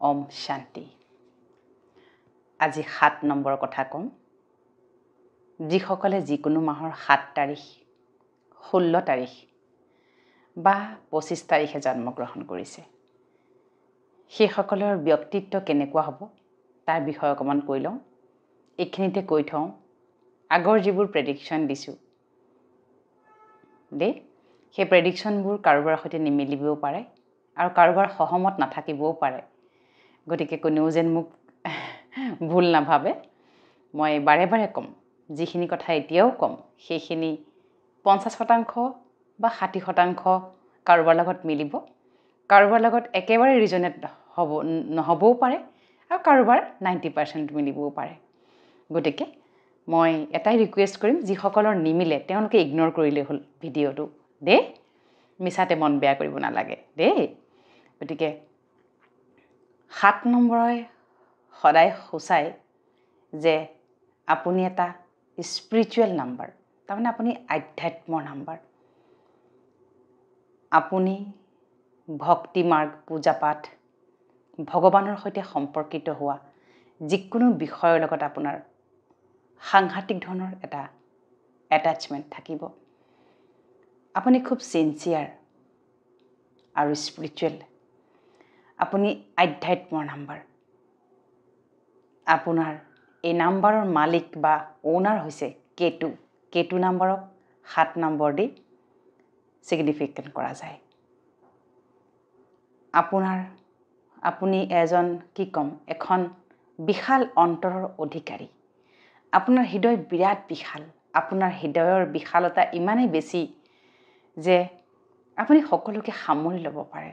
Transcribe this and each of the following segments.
ওম শান্তি। আজি 7 নম্বৰৰ কথা কম। যিসকলে যিকোনো মাহৰ 7 তাৰিখ, 16 তাৰিখ বা 25 তাৰিখে জন্মগ্ৰহণ কৰিছে, সেইসকলৰ ব্যক্তিত্ব কেনেকুৱা হ'ব তাৰ বিষয়ে অকণমান কৈ লওঁ। এইখিনিতে কৈ থওঁ, আগৰ যিবোৰ প্ৰেডিকশ্যন দিছোঁ দেই, সেই প্ৰেডিকশ্যনবোৰ কাৰোবাৰ সৈতে নিমিলিবও পাৰে আৰু কাৰোবাৰ সহমত নাথাকিবও পাৰে। গতিকে কোনেও যেন মোক ভুল নাভাবে। মই বাৰে বাৰে ক'ম, যিখিনি কথা এতিয়াও ক'ম সেইখিনি 50% বা 60% কাৰোবাৰ লগত মিলিব, কাৰোবাৰ লগত একেবাৰে ৰিজনেট নহ'বও পাৰে আৰু কাৰোবাৰ 90% মিলিবও পাৰে। গতিকে মই এটাই ৰিকুৱেষ্ট কৰিম, যিসকলৰ নিমিলে তেওঁলোকে ইগন'ৰ কৰিলেই হ'ল ভিডিঅ'টো দেই, মিছাতে মন বেয়া কৰিব নালাগে দেই। গতিকে 7 নম্বৰে সদায় সূচায় যে আপুনি এটা স্পিৰিচুৱেল নাম্বাৰ, তাৰমানে আপুনি আধ্যাত্মৰ নাম্বাৰ। আপুনি ভক্তি মাৰ্গ, পূজা পাঠ, ভগৱানৰ সৈতে সম্পৰ্কিত হোৱা যিকোনো বিষয়ৰ লগত আপোনাৰ সাংঘাতিক ধৰণৰ এটা এটাচমেণ্ট থাকিব। আপুনি খুব চিনচিয়াৰ আৰু স্পিৰিচুৱেল। আপুনি আধ্যাত্মৰ নাম্বাৰ। আপোনাৰ এই নাম্বাৰৰ মালিক বা অ'নাৰ হৈছে কেতু। কেতু নাম্বাৰক 7 নম্বৰ দি ছিগনিফিকেণ্ট কৰা যায়। আপুনি এজন এখন বিশাল অন্তৰৰ অধিকাৰী। আপোনাৰ হৃদয় বিৰাট বিশাল। আপোনাৰ হৃদয়ৰ বিশালতা ইমানেই বেছি যে আপুনি সকলোকে সামৰি ল'ব পাৰে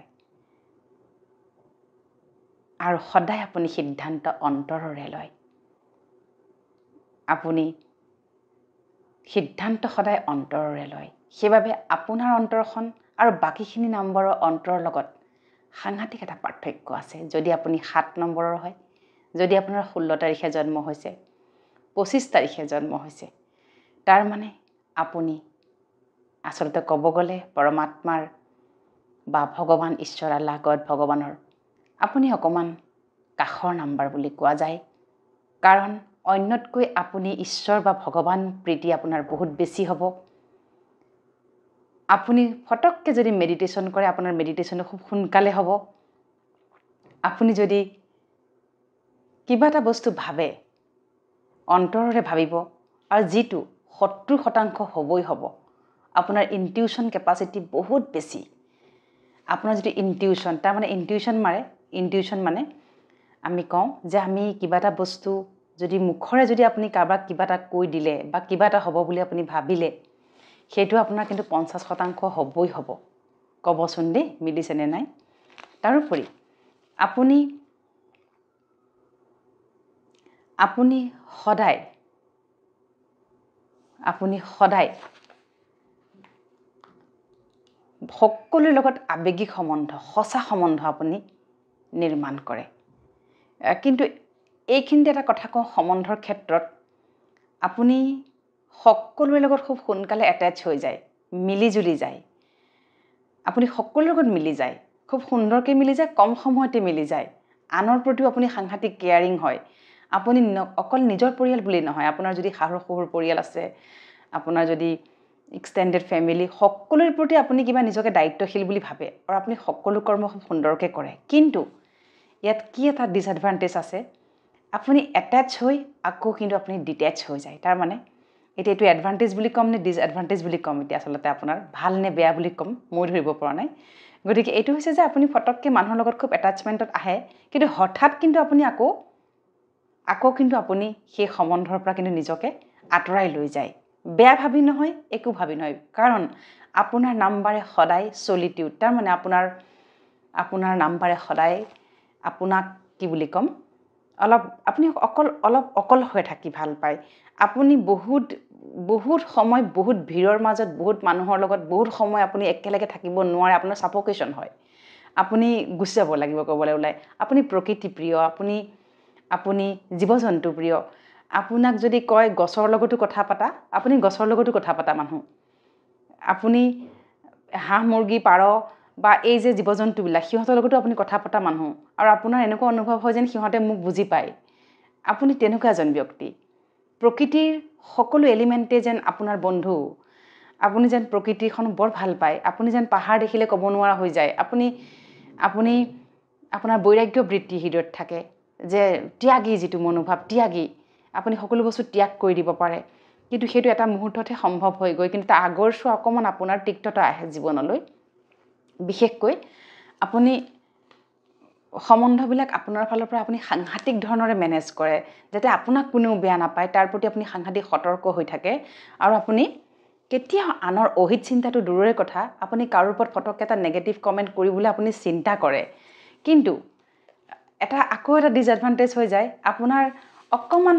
আৰু সদায় আপুনি সিদ্ধান্ত অন্তৰৰে লয়। আপুনি সিদ্ধান্ত সদায় অন্তৰৰে লয়। সেইবাবে আপোনাৰ অন্তৰখন আৰু বাকীখিনি নম্বৰৰ অন্তৰৰ লগত সাংঘাতিক এটা পাৰ্থক্য আছে। যদি আপুনি 7 নম্বৰৰ হয়, যদি আপোনাৰ 16 তাৰিখে জন্ম হৈছে, 25 তাৰিখে জন্ম হৈছে, তাৰমানে আপুনি আচলতে ক'ব গ'লে পৰমাত্মাৰ বা ভগৱান ঈশ্বৰ আল্লাহ গড ভগৱানৰ আপুনি অকণমান কাষৰ নাম্বাৰ বুলি কোৱা যায়। কাৰণ অন্যতকৈ আপুনি ঈশ্বৰ বা ভগৱান প্ৰীতি আপোনাৰ বহুত বেছি হ'ব। আপুনি ফটককৈ যদি মেডিটেশ্যন কৰে, আপোনাৰ মেডিটেশ্যনো খুব সোনকালে হ'ব। আপুনি যদি কিবা এটা বস্তু ভাবে, অন্তৰৰে ভাবিব আৰু যিটো 70% হ'বই হ'ব। আপোনাৰ ইনটিউশ্যন কেপাচিটি বহুত বেছি। আপোনাৰ যদি ইনটিউশ্যন, তাৰমানে ইনটিউশ্যন মানে আমি কওঁ যে আমি কিবা এটা বস্তু যদি মুখৰে যদি আপুনি কাৰোবাক কিবা এটা কৈ দিলে বা কিবা এটা হ'ব বুলি আপুনি ভাবিলে, সেইটো আপোনাৰ কিন্তু 50% হ'বই হ'ব। ক'বচোন দেই, মিলিছেনে নাই? তাৰোপৰি আপুনি সদায় সকলোৰে লগত আৱেগিক সম্বন্ধ, সঁচা সম্বন্ধ আপুনি নিৰ্মাণ কৰে। কিন্তু এইখিনিতে এটা কথা কওঁ, সম্বন্ধৰ ক্ষেত্ৰত আপুনি সকলোৰে লগত খুব সোনকালে এটেচ হৈ যায়, মিলিজুলি যায়। আপুনি সকলোৰে লগত মিলি যায়, খুব সুন্দৰকৈ মিলি যায়, কম সময়তে মিলি যায়। আনৰ প্ৰতিও আপুনি সাংঘাতিক কেয়াৰিং হয়। আপুনি অকল নিজৰ পৰিয়াল বুলি নহয়, আপোনাৰ যদি শাহু শহুৰ পৰিয়াল আছে, আপোনাৰ যদি এক্সটেণ্ডেড ফেমিলি, সকলোৰে প্ৰতি আপুনি কিবা নিজকে দায়িত্বশীল বুলি ভাবে আৰু আপুনি সকলো কৰ্ম খুব সুন্দৰকৈ কৰে। কিন্তু ইয়াত কি এটা ডিছএডভান্টেজ আছে, আপুনি এটেচ হৈ আকৌ কিন্তু আপুনি ডিটেচ হৈ যায়। তাৰমানে এতিয়া এইটো এডভান্টেজ বুলি ক'ম নে ডিছএডভান্টেজ বুলি ক'ম, এতিয়া আচলতে আপোনাৰ ভাল নে বেয়া বুলি ক'ম, মই ধৰিব পৰা নাই। গতিকে এইটো হৈছে যে আপুনি ফটককৈ মানুহৰ লগত খুব এটাচমেণ্টত আহে, কিন্তু হঠাৎ কিন্তু আপুনি আকৌ কিন্তু আপুনি সেই সম্বন্ধৰ পৰা কিন্তু নিজকে আঁতৰাই লৈ যায়। বেয়া ভাবি নহয়, একো ভাবি নহয়। কাৰণ আপোনাৰ নাম্বাৰে সদায় চলিটিউড, তাৰমানে আপোনাৰ নাম্বাৰে সদায় আপোনাক কি বুলি ক'ম, আপুনি অলপ অকল হৈ থাকি ভাল পায়। আপুনি বহুত সময় বহুত ভিৰৰ মাজত বহুত মানুহৰ লগত বহুত সময় আপুনি একেলগে থাকিব নোৱাৰে, আপোনাৰ ছাফোকেশ্যন হয়। আপুনি গুচি যাব লাগিব ক'বলৈ ওলাই। আপুনি প্ৰকৃতি প্ৰিয়, আপুনি জীৱ জন্তু প্ৰিয়। আপোনাক যদি কয় গছৰ লগতো কথা পাতা, আপুনি গছৰ লগতো কথা পতা মানুহ। আপুনি হাঁহ মুৰ্গী পাৰ বা এই যে জীৱ জন্তুবিলাক সিহঁতৰ লগতো আপুনি কথা পতা মানুহ আৰু আপোনাৰ এনেকুৱা অনুভৱ হয় যেন সিহঁতে মোক বুজি পায় আপুনি তেনেকুৱা এজন ব্যক্তি প্ৰকৃতিৰ সকলো এলিমেণ্টে যেন আপোনাৰ বন্ধু আপুনি যেন প্ৰকৃতিখন বৰ ভাল পায় আপুনি যেন পাহাৰ দেখিলে ক'ব নোৱাৰা হৈ যায় আপুনি আপোনাৰ বৈৰাগ্য বৃত্তি হৃদয়ত থাকে যে ত্যাগী যিটো মনোভাৱ ত্যাগী আপুনি সকলো বস্তু ত্যাগ কৰি দিব পাৰে কিন্তু সেইটো এটা মুহূৰ্ততহে সম্ভৱ হৈ গৈ কিন্তু তাৰ আগৰ চোৱা অকণমান আপোনাৰ তিক্ততা আহে জীৱনলৈ বিশেষকৈ আপুনি সম্বন্ধবিলাক আপোনাৰ ফালৰ পৰা আপুনি সাংঘাতিক ধৰণৰে মেনেজ কৰে যাতে আপোনাক কোনেও বেয়া নাপায় তাৰ প্ৰতি আপুনি সাংঘাতিক সতৰ্ক হৈ থাকে আৰু আপুনি কেতিয়াও আনৰ অহিত চিন্তাটো দূৰৰে কথা আপুনি কাৰো ওপৰত ফটককৈ এটা নেগেটিভ কমেণ্ট কৰিবলৈ আপুনি চিন্তা কৰে কিন্তু আকৌ এটা ডিসএডভান্টেজ হৈ যায় আপোনাৰ অকণমান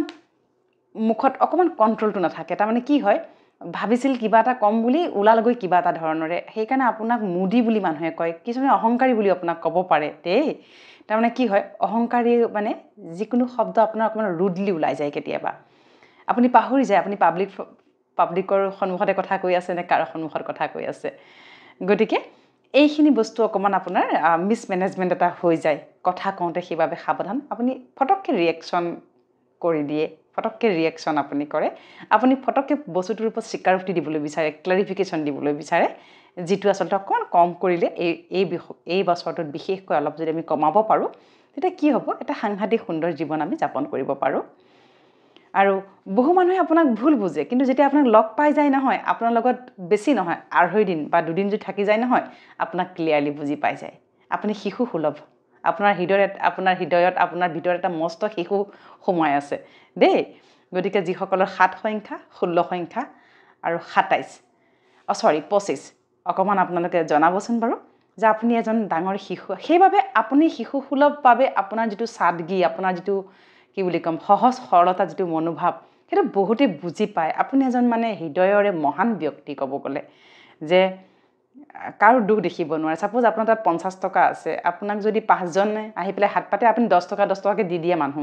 মুখত অকণমান কণ্ট্ৰলটো নাথাকে তাৰমানে কি হয় ভাবিছিল কিবা এটা কম বুলি ওলালগৈ কিবা এটা ধৰণৰে সেইকাৰণে আপোনাক মুদি বুলি মানুহে কয় কিছুমানে অহংকাৰী বুলি আপোনাক ক'ব পাৰে দেই তাৰমানে কি হয় অহংকাৰী মানে যিকোনো শব্দ আপোনাৰ অকণমান ৰুডলি ওলাই যায় কেতিয়াবা আপুনি পাহৰি যায় আপুনি পাব্লিকৰ সন্মুখতে কথা কৈ আছে নে কাৰ সন্মুখত কথা কৈ আছে গতিকে এইখিনি বস্তু অকণমান আপোনাৰ মিছমেনেজমেণ্ট এটা হৈ যায় কথা কওঁতে সেইবাবে সাৱধান আপুনি ফটককৈ ৰিয়েকশ্যন কৰি দিয়ে ফটককৈ ৰিয়েকশ্যন আপুনি কৰে আপুনি ফটককৈ বস্তুটোৰ ওপৰত স্বীকাৰোক্তি দিবলৈ বিচাৰে ক্লেৰিফিকেশ্যন দিবলৈ বিচাৰে যিটো আচলতে অকণমান কম কৰিলে এই বছৰটোত বিশেষকৈ অলপ যদি আমি কমাব পাৰোঁ তেতিয়া কি হ'ব এটা সাংঘাতিক সুন্দৰ জীৱন আমি যাপন কৰিব পাৰোঁ আৰু বহু মানুহে আপোনাক ভুল বুজে কিন্তু যেতিয়া আপোনাক লগ পাই যায় নহয় আপোনাৰ লগত বেছি নহয় 2.5 দিন বা 2 দিন যদি থাকি যায় নহয় আপোনাক ক্লিয়াৰলি বুজি পাই যায় আপুনি শিশু সুলভ আপোনাৰ হৃদয়ত আপোনাৰ ভিতৰত এটা মস্ত শিশু সোমাই আছে দেই গতিকে যিসকলৰ 7 সংখ্যা 16 সংখ্যা আৰু 25 অকণমান আপোনালোকে জনাবচোন বাৰু যে আপুনি এজন ডাঙৰ শিশু সেইবাবে আপুনি শিশু সুলভভাৱে আপোনাৰ যিটো সাদগী আপোনাৰ যিটো কি বুলি ক'ম সহজ সৰলতা যিটো মনোভাৱ সেইটো বহুতেই বুজি পায় আপুনি এজন মানে হৃদয়ৰে মহান ব্যক্তি ক'ব গ'লে যে কাৰো দুখ দেখিব নোৱাৰে সাপোজ আপোনাৰ তাত 50 টকা আছে আপোনাক যদি 5জনে আহি পেলাই হাত পাতে আপুনি 10 টকাকৈ দি দিয়ে মানুহ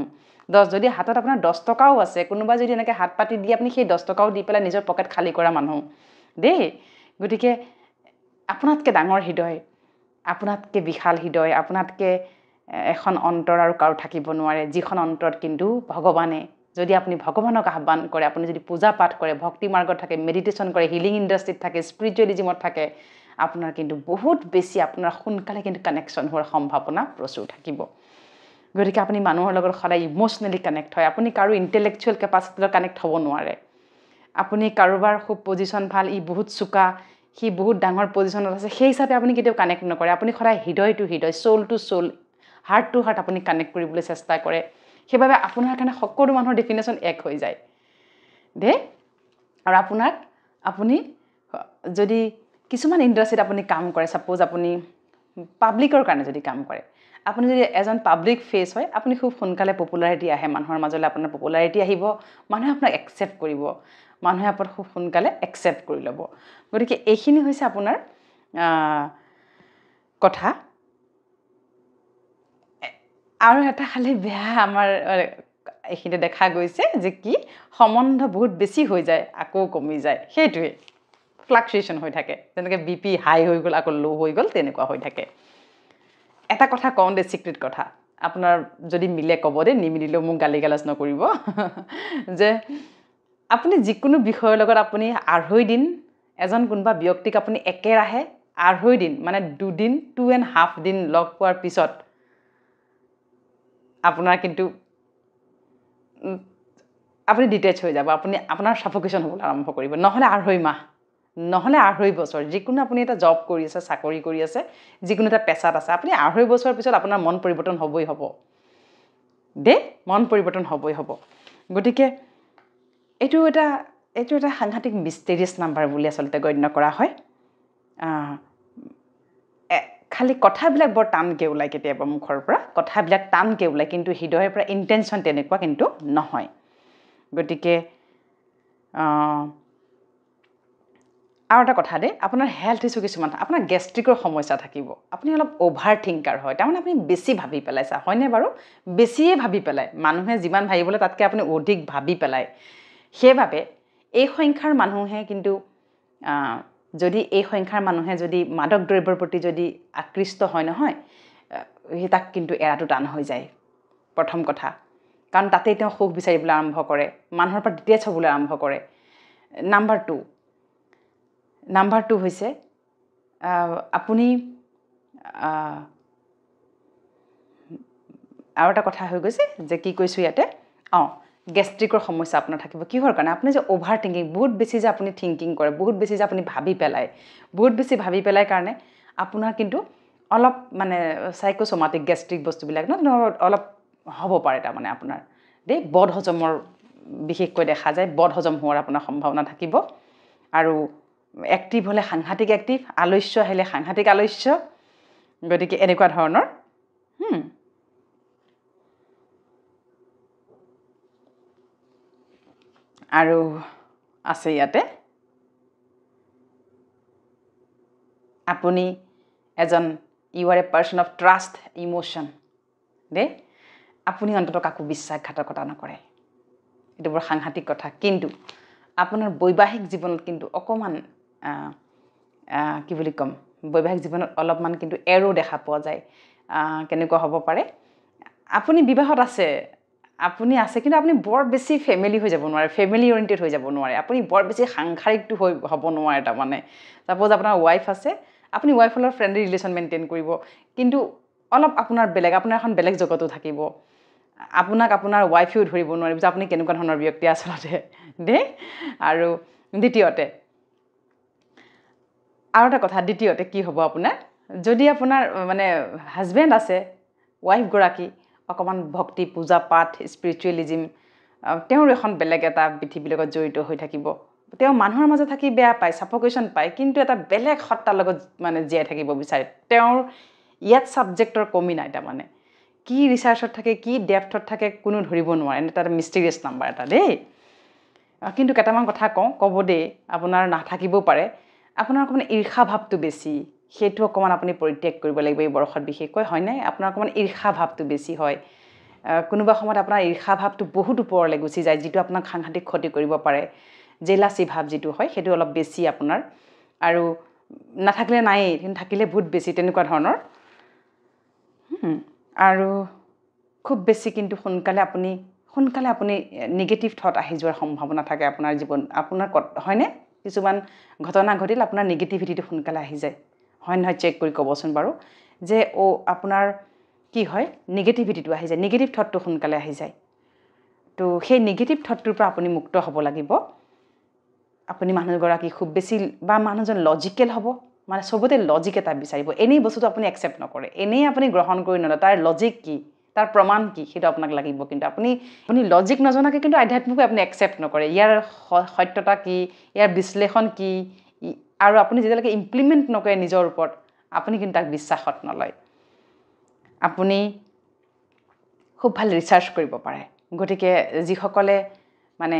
10 যদি হাতত আপোনাৰ 10 টকাও আছে কোনোবা যদি এনেকৈ হাত পাতি দিয়ে আপুনি সেই 10 টকাও দি পেলাই নিজৰ পকেট খালী কৰা মানুহ দেই গতিকে আপোনাতকৈ ডাঙৰ হৃদয় আপোনাতকৈ বিশাল হৃদয় আপোনাতকৈ এখন অন্তৰ আৰু কাৰো থাকিব নোৱাৰে যিখন অন্তৰত কিন্তু ভগৱানে যদি আপুনি ভগৱানক আহ্বান কৰে আপুনি যদি পূজা পাঠ কৰে ভক্তি মাৰ্গত থাকে মেডিটেশ্যন কৰে হিলিং ইণ্ডাষ্ট্ৰীত থাকে স্পিৰিচুৱেলিজিমত থাকে আপোনাৰ কিন্তু বহুত বেছি আপোনাৰ সোনকালে কিন্তু কানেকশ্যন হোৱাৰ সম্ভাৱনা প্ৰচুৰ থাকিব গতিকে আপুনি মানুহৰ লগত সদায় ইমোচনেলি কানেক্ট হয় আপুনি কাৰো ইণ্টেলেকচুৱেল কেপাচিটিলৈ কানেক্ট হ'ব নোৱাৰে আপুনি কাৰোবাৰ খুব পজিশ্যন ভাল ই বহুত চোকা সি বহুত ডাঙৰ পজিশ্যনত আছে সেই হিচাপে আপুনি কেতিয়াও কানেক্ট নকৰে আপুনি সদায় হৃদয় টু হৃদয় soul to soul heart to heart আপুনি কানেক্ট কৰিবলৈ চেষ্টা কৰে সেইবাবে আপোনাৰ কাৰণে সকলো মানুহৰ ডেফিনেশ্যন এক হৈ যায় দেই আৰু আপুনি যদি কিছুমান ইণ্ডাষ্ট্ৰীত আপুনি কাম কৰে সাপোজ আপুনি পাব্লিকৰ কাৰণে যদি কাম কৰে আপুনি যদি এজন পাব্লিক ফেচ হয় আপুনি খুব সোনকালে পপুলাৰিটি আহে মানুহৰ মাজলৈ আপোনাৰ পপুলাৰিটি আহিব মানুহে আপোনাক একচেপ্ট কৰিব মানুহে আপোনাক খুব সোনকালে একচেপ্ট কৰি ল'ব গতিকে এইখিনি হৈছে আপোনাৰ কথা আৰু এটা খালি বেয়া আমাৰ এইখিনিতে দেখা গৈছে যে কি সম্বন্ধ বহুত বেছি হৈ যায় আকৌ কমি যায় সেইটোৱে ফ্লাকচুৱেশ্যন হৈ থাকে যেনেকৈ বিপি হাই হৈ গ'ল আকৌ ল' হৈ গ'ল তেনেকুৱা হৈ থাকে এটা কথা কওঁ দে চিক্ৰেট কথা আপোনাৰ যদি মিলে ক'ব দেই নিমিলিলেও মোক গালি গালাজ নকৰিব যে আপুনি যিকোনো বিষয়ৰ লগত আপুনি 2.5 দিন এজন কোনোবা ব্যক্তিক আপুনি একেৰাহে 2.5 দিন মানে 2 দিন 2.5 দিন লগ পোৱাৰ পিছত আপোনাৰ কিন্তু আপুনি ডিটেচ হৈ যাব আপোনাৰ সাফোকেশ্যন হ'বলৈ আৰম্ভ কৰিব নহ'লে 2.5 মাহ নহ'লে 2.5 বছৰ যিকোনো আপুনি এটা জব কৰি আছে চাকৰি কৰি আছে যিকোনো এটা পেছাত আছে আপুনি 2.5 বছৰৰ পিছত আপোনাৰ মন পৰিৱৰ্তন হ'বই হ'ব দেই মন পৰিৱৰ্তন হ'বই হ'ব গতিকে এইটো এটা সাংঘাতিক মিষ্টেৰিয়াছ নাম্বাৰ বুলি আচলতে গণ্য কৰা হয় খালি কথাবিলাক বৰ টানকৈ ওলায় কেতিয়াবা মুখৰ পৰা কথাবিলাক টানকৈ ওলায় কিন্তু হৃদয়ৰ পৰা ইণ্টেনশ্যন তেনেকুৱা কিন্তু নহয় গতিকে আৰু এটা কথা দেই আপোনাৰ হেল্থ ইছ্যু কিছুমান আপোনাৰ গেষ্ট্ৰিকৰ সমস্যা থাকিব আপুনি অলপ অভাৰ থিংকাৰ হয় তাৰমানে আপুনি বেছি ভাবি পেলাইছে হয়নে বাৰু বেছিয়ে ভাবি পেলায় মানুহে যিমান ভাবিবলৈ তাতকৈ আপুনি অধিক ভাবি পেলায় সেইবাবে এই সংখ্যাৰ মানুহে কিন্তু যদি এই সংখ্যাৰ মানুহে যদি মাদক দ্ৰব্যৰ প্ৰতি যদি আকৃষ্ট হয় নহয় তাক কিন্তু এৰাটো টান হৈ যায় প্ৰথম কথা কাৰণ তাতেই তেওঁ সুখ বিচাৰিবলৈ আৰম্ভ কৰে মানুহৰ পৰা ডিটেচ হ'বলৈ আৰম্ভ কৰে নাম্বাৰ 2 হৈছে আপুনি আৰু এটা কথা হৈ গৈছে যে কি কৈছোঁ ইয়াতে গেষ্ট্ৰিকৰ সমস্যা আপোনাৰ থাকিব কিহৰ কাৰণে আপুনি যে অভাৰ থিংকিং বহুত বেছি যে আপুনি থিংকিং কৰে বহুত বেছি যে আপুনি ভাবি পেলাই কাৰণে আপোনাৰ কিন্তু অলপ মানে সাইকোসোমাটিক গেষ্ট্ৰিক বস্তুবিলাক অলপ হ'ব পাৰে তাৰমানে আপোনাৰ দেই বদ হজমৰ বিশেষকৈ দেখা যায় বদ হজম হোৱাৰ আপোনাৰ সম্ভাৱনা থাকিব আৰু এক্টিভ হ'লে সাংঘাতিক এক্টিভ আলস্য আহিলে সাংঘাতিক আলস্য গতিকে এনেকুৱা ধৰণৰ আৰু আছে ইয়াতে আপুনি এজন you are a person of trust emotion দেই আপুনি অন্ততঃ কাকো বিশ্বাসঘাতকতা নকৰে এইটো বৰ সাংঘাতিক কথা কিন্তু আপোনাৰ বৈবাহিক জীৱনত কিন্তু অকণমান কি বুলি ক'ম বৈবাহিক জীৱনত অলপমান কিন্তু এৰো দেখা পোৱা যায় কেনেকুৱা হ'ব পাৰে আপুনি বিবাহত আছে কিন্তু আপুনি বৰ বেছি ফেমিলি হৈ যাব নোৱাৰে ফেমিলি অৰিয়েণ্টেড হৈ যাব নোৱাৰে আপুনি বৰ বেছি সাংসাৰিকটো হ'ব নোৱাৰে তাৰমানে ছাপ'জ আপোনাৰ ৱাইফ আছে আপুনি ৱাইফৰ লগত ফ্ৰেণ্ডলি ৰিলেশ্যন মেইনটেইন কৰিব কিন্তু অলপ আপোনাৰ এখন বেলেগ জগতো থাকিব আপোনাক আপোনাৰ ৱাইফেও ধৰিব নোৱাৰিব যে আপুনি কেনেকুৱা ধৰণৰ ব্যক্তি আচলতে দেই আৰু দ্বিতীয়তে কি হ'ব আপোনাৰ যদি আপোনাৰ মানে হাজবেণ্ড আছে ৱাইফগৰাকী অকণমান ভক্তি পূজা পাঠ স্পিৰিচুৱেলিজিম তেওঁৰ এখন বেলেগ এটা পৃথিৱীৰ লগত জড়িত হৈ থাকিব তেওঁ মানুহৰ মাজত থাকি বেয়া পায় ছাফোকেশ্যন পায় কিন্তু এটা বেলেগ সত্তাৰ লগত মানে জীয়াই থাকিব বিচাৰে তেওঁৰ ইয়াত ছাবজেক্টৰ কমি নাই তাৰমানে কি ৰিচাৰ্চত থাকে কি ডেপথত থাকে কোনো ধৰিব নোৱাৰে এটা মিষ্টেৰিয়াছ নাম্বাৰ এটা দেই কিন্তু কেইটামান কথা ক'ব দেই আপোনাৰ নাথাকিবও পাৰে আপোনাৰ অকণমান ঈৰ্ষা ভাৱটো বেছি সেইটো অকণমান আপুনি পৰিত্যাগ কৰিব লাগিব এই বৰ্ষত বিশেষকৈ হয়নে আপোনাৰ অকণমান ঈৰ্ষা ভাৱটো বেছি হয় কোনোবা সময়ত আপোনাৰ ঈৰ্ষা ভাৱটো বহুত ওপৰলৈ গুচি যায় যিটো আপোনাক সাংঘাতিক ক্ষতি কৰিব পাৰে জেলাচি ভাৱ যিটো হয় সেইটো অলপ বেছি আপোনাৰ আৰু নাথাকিলে নাই কিন্তু থাকিলে বহুত বেছি তেনেকুৱা ধৰণৰ আৰু খুব বেছি কিন্তু সোনকালে আপুনি নিগেটিভ থট আহি যোৱাৰ সম্ভাৱনা থাকে আপোনাৰ জীৱন আপোনাৰ হয়নে কিছুমান ঘটনা ঘটিল আপোনাৰ নিগেটিভিটিটো সোনকালে আহি যায় হয় নহয় চেক কৰি ক'বচোন বাৰু যে আপোনাৰ কি হয় নিগেটিভিটিটো আহি যায় নিগেটিভ থটটো সোনকালে আহি যায় তো সেই নিগেটিভ থটটোৰ পৰা আপুনি মুক্ত হ'ব লাগিব আপুনি মানুহগৰাকী খুব বেছি বা মানুহজন লজিকেল হ'ব মানে সবতে লজিক এটা বিচাৰিব এনেই বস্তুটো আপুনি একচেপ্ট নকৰে এনেই আপুনি গ্ৰহণ কৰি নলয় তাৰ লজিক কি তাৰ প্ৰমাণ কি সেইটো আপোনাক লাগিব কিন্তু আপুনি লজিক নজনাকৈ কিন্তু আধ্যাত্মিকভাৱে আপুনি একচেপ্ট নকৰে ইয়াৰ সত্যতা কি ইয়াৰ বিশ্লেষণ কি আৰু আপুনি যেতিয়ালৈকে ইমপ্লিমেণ্ট নকৰে নিজৰ ওপৰত আপুনি কিন্তু তাক বিশ্বাসত নলয় আপুনি খুব ভাল ৰিচাৰ্চ কৰিব পাৰে গতিকে যিসকলে মানে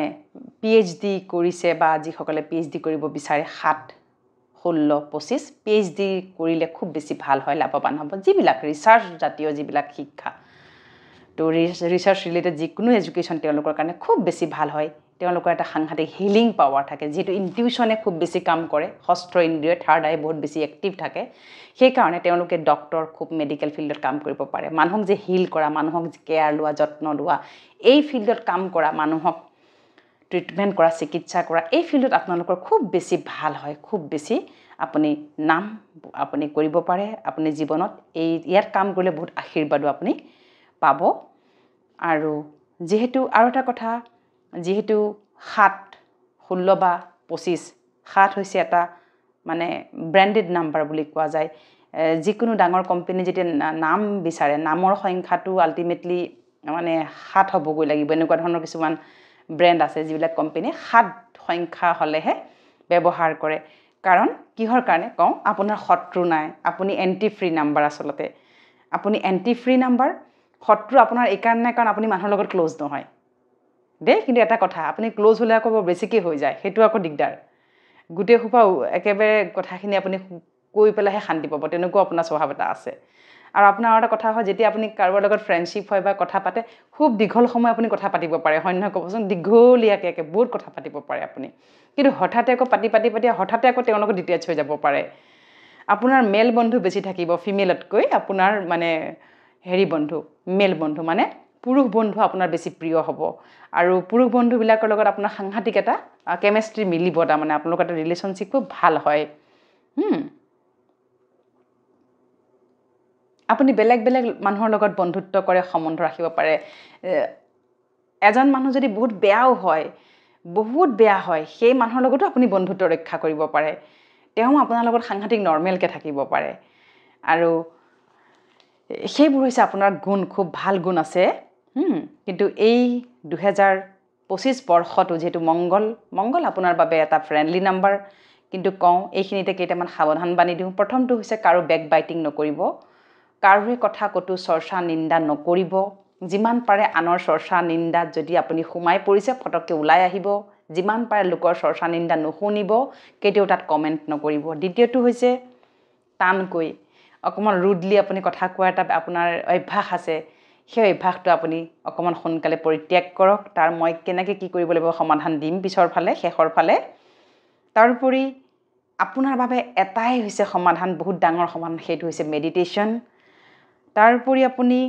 PhD কৰিছে বা যিসকলে PhD কৰিব বিচাৰে 7 16 25 PhD কৰিলে খুব বেছি ভাল হয় লাভৱান হ'ব যিবিলাক ৰিচাৰ্চ জাতীয় যিবিলাক শিক্ষা তো ৰিচাৰ্চ ৰিলেটেড যিকোনো এডুকেশ্যন তেওঁলোকৰ কাৰণে খুব বেছি ভাল হয় তেওঁলোকৰ এটা সাংঘাতিক হিলিং পাৱাৰ থাকে যিটো ইনটিউশ্যনে খুব বেছি কাম কৰে ষষ্ঠ ইন্দ্ৰিয় থাৰ্ড আই বহুত বেছি এক্টিভ থাকে সেইকাৰণে তেওঁলোকে ডক্টৰ খুব মেডিকেল ফিল্ডত কাম কৰিব পাৰে মানুহক যে হিল কৰা মানুহক কেয়াৰ লোৱা যত্ন লোৱা এই ফিল্ডত কাম কৰা মানুহক ট্ৰিটমেণ্ট কৰা চিকিৎসা কৰা এই ফিল্ডত আপোনালোকৰ খুব বেছি ভাল হয় খুব বেছি আপুনি নাম আপুনি কৰিব পাৰে আপুনি জীৱনত ইয়াত কাম কৰিলে বহুত আশীৰ্বাদো আপুনি পাব আৰু যেহেতু আৰু এটা কথা যেহেতু 7 16 বা 25 7 হৈছে এটা মানে ব্ৰেণ্ডেড নাম্বাৰ বুলি কোৱা যায় যিকোনো ডাঙৰ কোম্পানী যেতিয়া নাম বিচাৰে নামৰ সংখ্যাটো আল্টিমেটলি মানে 7 হ'বগৈ লাগিব এনেকুৱা ধৰণৰ কিছুমান ব্ৰেণ্ড আছে যিবিলাক কোম্পানী 7 সংখ্যা হ'লেহে ব্যৱহাৰ কৰে কাৰণ কিহৰ কাৰণে কওঁ আপোনাৰ শত্ৰু নাই আপুনি এণ্টি ফ্ৰী নাম্বাৰ আচলতে আপুনি এণ্টি ফ্ৰী নাম্বাৰ শত্ৰু আপোনাৰ এইকাৰণে কাৰণ আপুনি মানুহৰ লগত ক্লোজ নহয় দেই কিন্তু এটা কথা আপুনি ক্লোজ হ'লে আকৌ বেছিকৈ হৈ যায় সেইটো আকৌ দিগদাৰ গোটেই সোপা একেবাৰে কথাখিনি আপুনি কৈ পেলাইহে শান্তি পাব তেনেকুৱা আপোনাৰ স্বভাৱ এটা আছে আৰু আপোনাৰ এটা কথা হয় যেতিয়া আপুনি কাৰোবাৰ লগত ফ্ৰেণ্ডশ্বিপ হয় বা কথা পাতে খুব দীঘল সময় আপুনি কথা পাতিব পাৰে হয় নহয় ক'বচোন দীঘলীয়াকৈ একে বহুত কথা পাতিব পাৰে আপুনি কিন্তু হঠাতে আকৌ পাতি হঠাতে আকৌ তেওঁৰ লগত ডিটেচ হৈ যাব পাৰে আপোনাৰ মেল বন্ধু বেছি থাকিব ফিমেলতকৈ আপোনাৰ মানে হেৰি বন্ধু মেল বন্ধু মানে পুৰুষ বন্ধু আপোনাৰ বেছি প্ৰিয় হ'ব আৰু পুৰুষ বন্ধুবিলাকৰ লগত আপোনাৰ সাংঘাতিক এটা কেমেষ্ট্ৰি মিলিব তাৰমানে আপোনালোকৰ এটা ৰিলেশ্যনশ্বিপ খুব ভাল হয় আপুনি বেলেগ বেলেগ মানুহৰ লগত বন্ধুত্ব কৰে সম্বন্ধ ৰাখিব পাৰে এজন মানুহ যদি বহুত বেয়াও হয় সেই মানুহৰ লগতো আপুনি বন্ধুত্ব ৰক্ষা কৰিব পাৰে তেওঁ আপোনাৰ লগত সাংঘাতিক নৰ্মেলকৈ থাকিব পাৰে আৰু সেইবোৰ হৈছে আপোনাৰ গুণ খুব ভাল গুণ আছে কিন্তু এই 2025 বৰ্ষটো যিহেতু মংগল আপোনাৰ বাবে এটা ফ্ৰেণ্ডলি নাম্বাৰ কিন্তু কওঁ এইখিনিতে কেইটামান সাৱধান বাণী দিওঁ প্ৰথমটো হৈছে কাৰো বেক বাইটিং নকৰিব কাৰোৰে কথা কতো চৰ্চা নিন্দা নকৰিব যিমান পাৰে আনৰ চৰ্চা নিন্দাত যদি আপুনি সোমাই পৰিছে ফটককৈ ওলাই আহিব যিমান পাৰে লোকৰ চৰ্চা নিন্দা নুশুনিব কেতিয়াও তাত কমেণ্ট নকৰিব দ্বিতীয়টো হৈছে টানকৈ অকণমান ৰুডলি আপুনি কথা কোৱাৰ এটা আপোনাৰ অভ্যাস আছে সেই অভ্যাসটো আপুনি অকণমান সোনকালে পৰিত্যাগ কৰক তাৰ মই কেনেকৈ কি কৰিব লাগিব সমাধান দিম পিছৰ ফালে শেষৰ ফালে তাৰোপৰি আপোনাৰ বাবে এটাই হৈছে সমাধান বহুত ডাঙৰ সমাধান সেইটো হৈছে মেডিটেশ্যন তাৰোপৰি আপুনি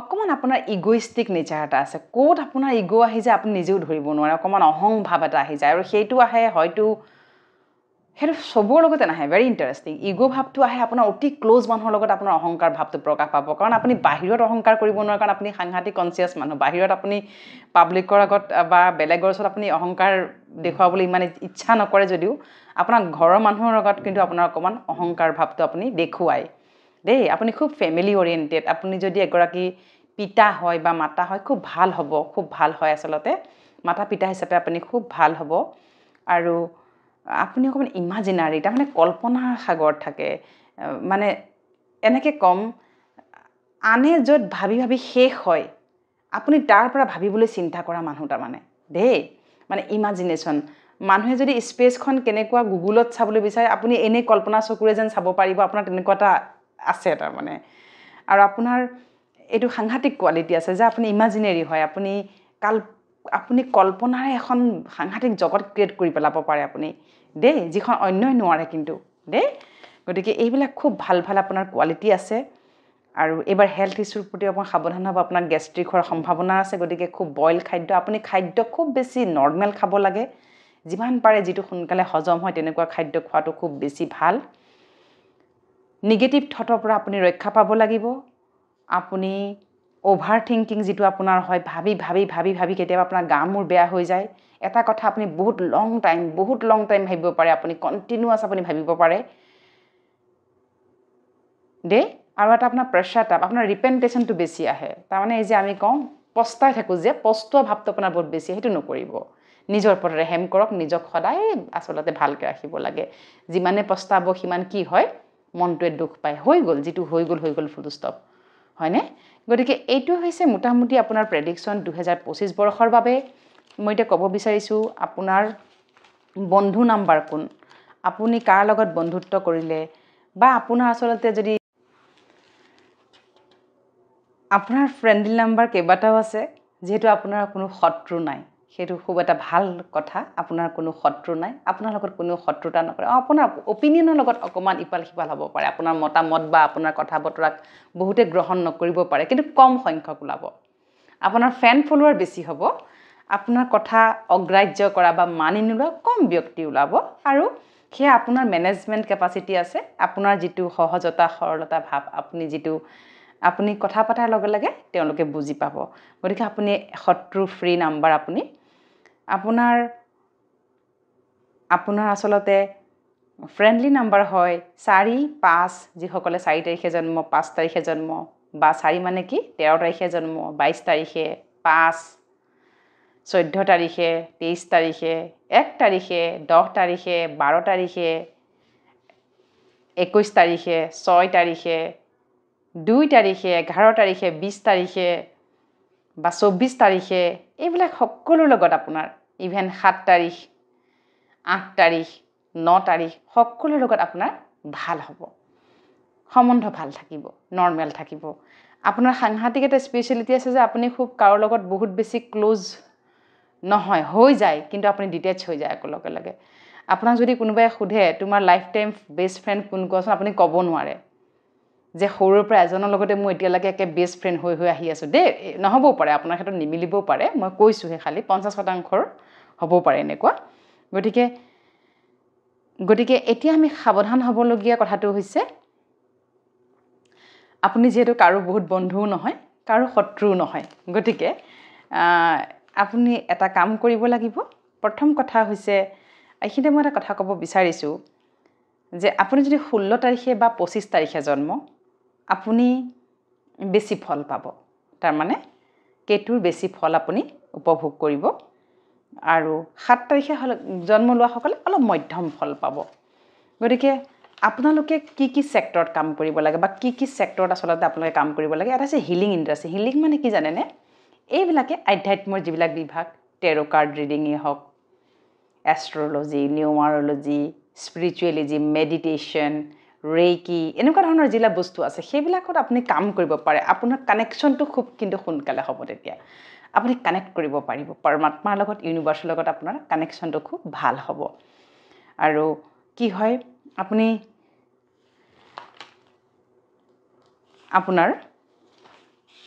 অকণমান আপোনাৰ ইগোইষ্টিক নেচাৰ এটা আছে ক'ত আপোনাৰ ইগ' আহি যায় আপুনি নিজেও ধৰিব নোৱাৰে অকণমান অহং ভাৱ এটা আহি যায় আৰু সেইটো আহে হয়তো সেইটো চবৰ লগতে নাহে ভেৰি ইণ্টাৰেষ্টিং ইগ' ভাৱটো আহে আপোনাৰ অতি ক্ল'জ মানুহৰ লগত আপোনাৰ অহংকাৰ ভাৱটো প্ৰকাশ পাব কাৰণ আপুনি বাহিৰত অহংকাৰ কৰিব নোৱাৰে কাৰণ আপুনি সাংঘাতিক কনচিয়াছ মানুহ বাহিৰত আপুনি পাব্লিকৰ আগত বা বেলেগৰ ওচৰত আপুনি অহংকাৰ দেখুৱাবলৈ ইমান ইচ্ছা নকৰে যদিও আপোনাৰ ঘৰৰ মানুহৰ লগত কিন্তু আপোনাৰ অকণমান অহংকাৰ ভাৱটো আপুনি দেখুৱায় দেই আপুনি খুব ফেমিলি অৰিয়েণ্টেড আপুনি যদি এগৰাকী পিতা হয় বা মাতা হয় খুব ভাল হয় আচলতে মাতা পিতা হিচাপে আপুনি খুব ভাল হ'ব আৰু আপুনি অকণমান ইমাজিনাৰী তাৰমানে কল্পনাৰ সাগৰত থাকে মানে এনেকৈ কম আনে য'ত ভাবি শেষ হয় আপুনি তাৰ পৰা ভাবিবলৈ চিন্তা কৰা মানুহ তাৰমানে দেই মানে ইমাজিনেশ্যন মানুহে যদি স্পেচখন কেনেকুৱা গুগলত চাবলৈ বিচাৰে আপুনি এনেই কল্পনা চকুৰে যেন চাব পাৰিব আপোনাৰ তেনেকুৱা এটা আছে তাৰমানে আৰু আপোনাৰ এইটো সাংঘাতিক কোৱালিটি আছে যে আপুনি ইমাজিনেৰী হয় আপুনি কল্পনাৰে এখন সাংঘাতিক জগত ক্ৰিয়েট কৰি পেলাব পাৰে আপুনি দেই যিখন অন্যই নোৱাৰে কিন্তু দেই গতিকে এইবিলাক খুব ভাল আপোনাৰ কোৱালিটি আছে আৰু এইবাৰ হেল্থ ইছ্যুৰ প্ৰতি অকণমান সাৱধান হ'ব আপোনাৰ গেষ্ট্ৰিক হোৱাৰ সম্ভাৱনা আছে গতিকে খুব বইল খাদ্য আপুনি খাদ্য খুব বেছি নৰ্মেল খাব লাগে যিমান পাৰে যিটো সোনকালে হজম হয় তেনেকুৱা খাদ্য খোৱাটো খুব বেছি ভাল নিগেটিভ থটৰ পৰা আপুনি ৰক্ষা পাব লাগিব আপুনি অভাৰ থিংকিং যিটো আপোনাৰ হয় ভাবি কেতিয়াবা আপোনাৰ গা মূৰ বেয়া হৈ যায় এটা কথা আপুনি বহুত লং টাইম ভাবিব পাৰে আপুনি কণ্টিনিউৱাছ আপুনি ভাবিব পাৰে দেই আৰু এটা আপোনাৰ প্ৰেছাৰ টাপ আপোনাৰ ৰিপেণ্টেশ্যনটো বেছি আহে তাৰমানে এই যে আমি কওঁ পস্তাই থাকোঁ যে পস্তোৱা ভাৱটো আপোনাৰ বহুত বেছি সেইটো নকৰিব নিজৰ ওপৰত ৰেহেম কৰক নিজক সদায় আচলতে ভালকৈ ৰাখিব লাগে যিমানে পস্তাব সিমান কি হয় মনটোৱে দুখ পায় হৈ গ'ল যিটো হৈ গ'ল ফুল ষ্টপ হয়নে গতিকে এইটো হৈছে মোটামুটি আপোনাৰ প্ৰেডিকশ্যন 2025 বৰ্ষৰ বাবে মই এতিয়া ক'ব বিচাৰিছোঁ আপোনাৰ বন্ধু নাম্বাৰ কোন আপুনি কাৰ লগত বন্ধুত্ব কৰিলে বা আপোনাৰ আচলতে যদি আপোনাৰ ফ্ৰেণ্ডলি নাম্বাৰ কেইবাটাও আছে যিহেতু আপোনাৰ কোনো শত্ৰু নাই সেইটো খুব এটা ভাল কথা আপোনাৰ কোনো শত্ৰু নাই আপোনাৰ লগত কোনো শত্ৰুতা নকৰে আপোনাৰ অপিনিয়নৰ লগত অকণমান ইপাল সিপাল হ'ব পাৰে আপোনাৰ মতামত বা আপোনাৰ কথা বতৰাক বহুতে গ্ৰহণ নকৰিব পাৰে কিন্তু কম সংখ্যক ওলাব আপোনাৰ ফেন ফলোৱাৰ বেছি হ'ব আপোনাৰ কথা অগ্ৰাহ্য কৰা বা মানি নোলোৱা কম ব্যক্তি ওলাব আৰু সেয়া আপোনাৰ মেনেজমেণ্ট কেপাচিটি আছে আপোনাৰ যিটো সহজতা সৰলতা ভাৱ আপুনি কথা পতাৰ লগে লগে তেওঁলোকে বুজি পাব গতিকে আপুনি শত্ৰু ফ্ৰী নাম্বাৰ আপোনাৰ আচলতে ফ্ৰেণ্ডলি নাম্বাৰ হয় 4-5 যিসকলে 4 তাৰিখে জন্ম 5 তাৰিখে জন্ম বা 4 মানে কি 13 তাৰিখে জন্ম 22 তাৰিখে 5 14 তাৰিখে 23 তাৰিখে 1 তাৰিখে 10 তাৰিখে 12 তাৰিখে 21 তাৰিখে 6 তাৰিখে 2 তাৰিখে 11 তাৰিখে 20 তাৰিখে বা 24 তাৰিখে এইবিলাক সকলো লগত আপোনাৰ ইভেন 7 তাৰিখ 8 তাৰিখ 9 তাৰিখ সকলোৰ লগত আপোনাৰ ভাল হ'ব সম্বন্ধ ভাল থাকিব নৰ্মেল থাকিব আপোনাৰ সাংঘাতিক এটা স্পেশালিটি আছে যে আপুনি খুব কাৰো লগত বহুত বেছি ক্লোজ নহয় হৈ যায় কিন্তু আপুনি ডিটেচ হৈ যায় লগে লগে আপোনাক যদি কোনোবাই সোধে তোমাৰ লাইফ টাইম বেষ্ট ফ্ৰেণ্ড কোন কোৱাচোন আপুনি ক'ব নোৱাৰে যে সৰুৰ পৰা এজনৰ লগতে মই এতিয়ালৈকে একে বেষ্ট ফ্ৰেণ্ড হৈ আহি আছোঁ দেই নহ'বও পাৰে আপোনাৰ ক্ষেত্ৰত নিমিলিবও পাৰে মই কৈছোঁহে খালি 50% হ'ব পাৰে এনেকুৱা গতিকে এতিয়া আমি সাৱধান হ'বলগীয়া কথাটো হৈছে আপুনি যেহেতু কাৰো বহুত বন্ধুও নহয় কাৰো শত্ৰুও নহয় গতিকে আপুনি এটা কাম কৰিব লাগিব প্ৰথম কথা হৈছে এইখিনিতে মই এটা কথা ক'ব বিচাৰিছোঁ যে আপুনি যদি 16 তাৰিখে বা 25 তাৰিখে জন্ম আপুনি বেছি ফল পাব তাৰমানে কেতুৰ বেছি ফল আপুনি উপভোগ কৰিব আৰু 7 তাৰিখে জন্ম লোৱাসকলে অলপ মধ্যম ফল পাব গতিকে আপোনালোকে কি সেক্টৰত কাম কৰিব লাগে বা কি সেক্টৰত আচলতে আপোনালোকে কাম কৰিব লাগে এটা আছে হিলিং ইণ্ডাষ্ট্ৰি হিলিং মানে কি জানেনে এইবিলাকে আধ্যাত্মৰ যিবিলাক বিভাগ টেৰো কাৰ্ড ৰিডিঙেই হওক এষ্ট্ৰলজি নিউমাৰলজি স্পিৰিচুৱেলিজি মেডিটেশ্যন ৰেকি এনেকুৱা ধৰণৰ যিবিলাক বস্তু আছে সেইবিলাকত আপুনি কাম কৰিব পাৰে আপোনাৰ কানেকশ্যনটো খুব কিন্তু সোনকালে হ'ব তেতিয়া আপুনি কানেক্ট কৰিব পাৰিব পৰমাত্মাৰ লগত ইউনিভাৰ্ছৰ লগত আপোনাৰ কানেকশ্যনটো খুব ভাল হ'ব আৰু কি হয় আপুনি আপোনাৰ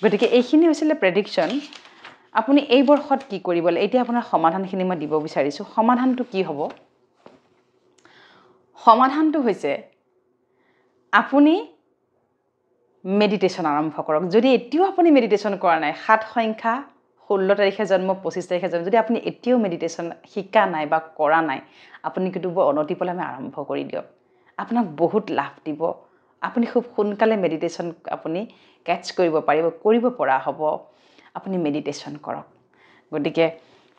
গতিকে এইখিনি হৈছিলে প্ৰেডিকশ্যন আপুনি এই বৰ্ষত কি কৰিব লাগে এতিয়া আপোনাৰ সমাধানখিনি মই দিব বিচাৰিছোঁ সমাধানটো কি হ'ব সমাধানটো হৈছে আপুনি মেডিটেশ্যন আৰম্ভ কৰক যদি এতিয়াও আপুনি মেডিটেশ্যন কৰা নাই 7 সংখ্যা 16 তাৰিখে জন্ম 25 তাৰিখে জন্ম যদি আপুনি এতিয়াও মেডিটেশ্যন শিকা নাই বা কৰা নাই আপুনি কিন্তু অনতিপলমে আৰম্ভ কৰি দিয়ক আপোনাক বহুত লাভ দিব আপুনি খুব সোনকালে মেডিটেশ্যন আপুনি কেটচ কৰিব পৰা হ'ব আপুনি মেডিটেশ্যন কৰক গতিকে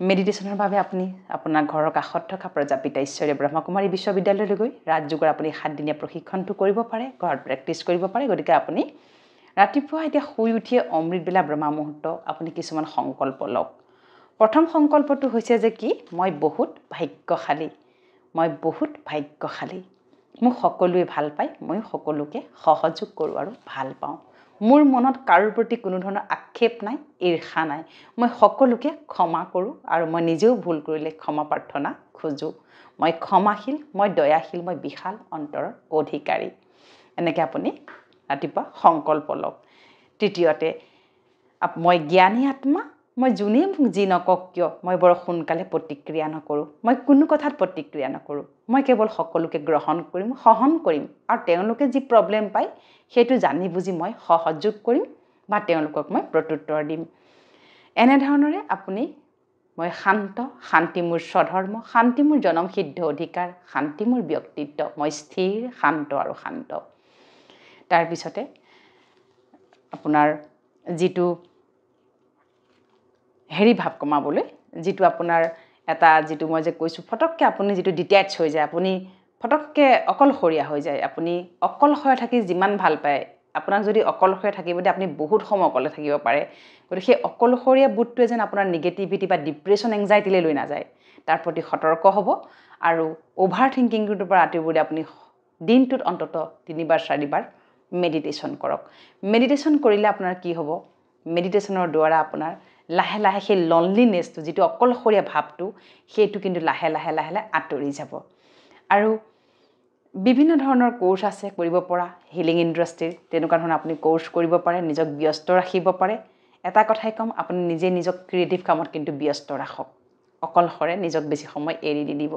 মেডিটেশ্যনৰ বাবে আপুনি আপোনাৰ ঘৰৰ কাষত থকা প্ৰজাপিতা ঈশ্বৰীয় ব্ৰহ্মকুমাৰী বিশ্ববিদ্যালয়লৈ গৈ ৰাজযোগৰ আপুনি 7 দিনীয়া প্ৰশিক্ষণটো কৰিব পাৰে ঘৰত প্ৰেক্টিছ কৰিব পাৰে গতিকে আপুনি ৰাতিপুৱা এতিয়া শুই উঠিয়ে অমৃতবেলা ব্ৰহ্ম মুহূৰ্ত আপুনি কিছুমান সংকল্প লওক প্ৰথম সংকল্পটো হৈছে যে কি মই বহুত ভাগ্যশালী মোক সকলোৱে ভাল পায় মই সকলোকে সহযোগ কৰোঁ আৰু ভাল পাওঁ মোৰ মনত কাৰোৰ প্ৰতি কোনো ধৰণৰ আক্ষেপ নাই ঈৰ্ষা নাই মই সকলোকে ক্ষমা কৰোঁ আৰু মই নিজেও ভুল কৰিলে ক্ষমা প্ৰাৰ্থনা খোজোঁ মই ক্ষমাশীল মই দয়াশীল মই বিশাল অন্তৰৰ অধিকাৰী এনেকৈ আপুনি ৰাতিপুৱা সংকল্প লওক তৃতীয়তে মই জ্ঞানী আত্মা মই যোনে মোক যি নকক কিয় মই বৰ সোনকালে প্ৰতিক্ৰিয়া নকৰোঁ মই কোনো কথাত প্ৰতিক্ৰিয়া নকৰোঁ মই কেৱল সকলোকে গ্ৰহণ কৰিম সহন কৰিম আৰু তেওঁলোকে যি প্ৰব্লেম পায় সেইটো জানি বুজি মই সহযোগ কৰিম বা তেওঁলোকক মই প্ৰত্যুত্তৰ দিম এনেধৰণৰে আপুনি মই শান্তি মোৰ স্বধৰ্ম শান্তি মোৰ জনমসিদ্ধ অধিকাৰ শান্তি মোৰ ব্যক্তিত্ব মই স্থিৰ শান্ত আৰু শান্ত তাৰপিছতে আপোনাৰ যিটো হেৰি ভাৱ কমাবলৈ যিটো আপোনাৰ এটা যিটো মই যে কৈছোঁ ফটককৈ আপুনি যিটো ডিটেচ হৈ যায় আপুনি ফটককৈ অকলশৰীয়া হৈ যায় আপুনি অকলশৰে থাকি যিমান ভাল পায় আপোনাক যদি অকলশৰে থাকিব দিয়ে আপুনি বহুত সময় অকলে থাকিব পাৰে গতিকে সেই অকলশৰীয়া বুটটোৱে যেন আপোনাৰ নিগেটিভিটি বা ডিপ্ৰেশ্যন এংজাইটিলৈ লৈ নাযায় তাৰ প্ৰতি সতৰ্ক হ'ব আৰু অভাৰ থিংকিংটোৰ পৰা আঁতৰিবলৈ আপুনি দিনটোত অন্তত 3-4 বাৰ মেডিটেশ্যন কৰক মেডিটেশ্যন কৰিলে আপোনাৰ কি হ'ব মেডিটেশ্যনৰ দ্বাৰা আপোনাৰ লাহে লাহে সেই লনলিনেছটো যিটো অকলশৰীয়া ভাৱটো সেইটো কিন্তু লাহে লাহে আঁতৰি যাব আৰু বিভিন্ন ধৰণৰ কোৰ্ছ আছে কৰিব পৰা হিলিং ইণ্ডাষ্ট্ৰিৰ তেনেকুৱা ধৰণৰ আপুনি কোৰ্ছ কৰিব পাৰে নিজক ব্যস্ত ৰাখিব পাৰে এটা কথাই ক'ম আপুনি নিজক ক্ৰিয়েটিভ কামত কিন্তু ব্যস্ত ৰাখক অকলশৰে নিজক বেছি সময় এৰি নিদিব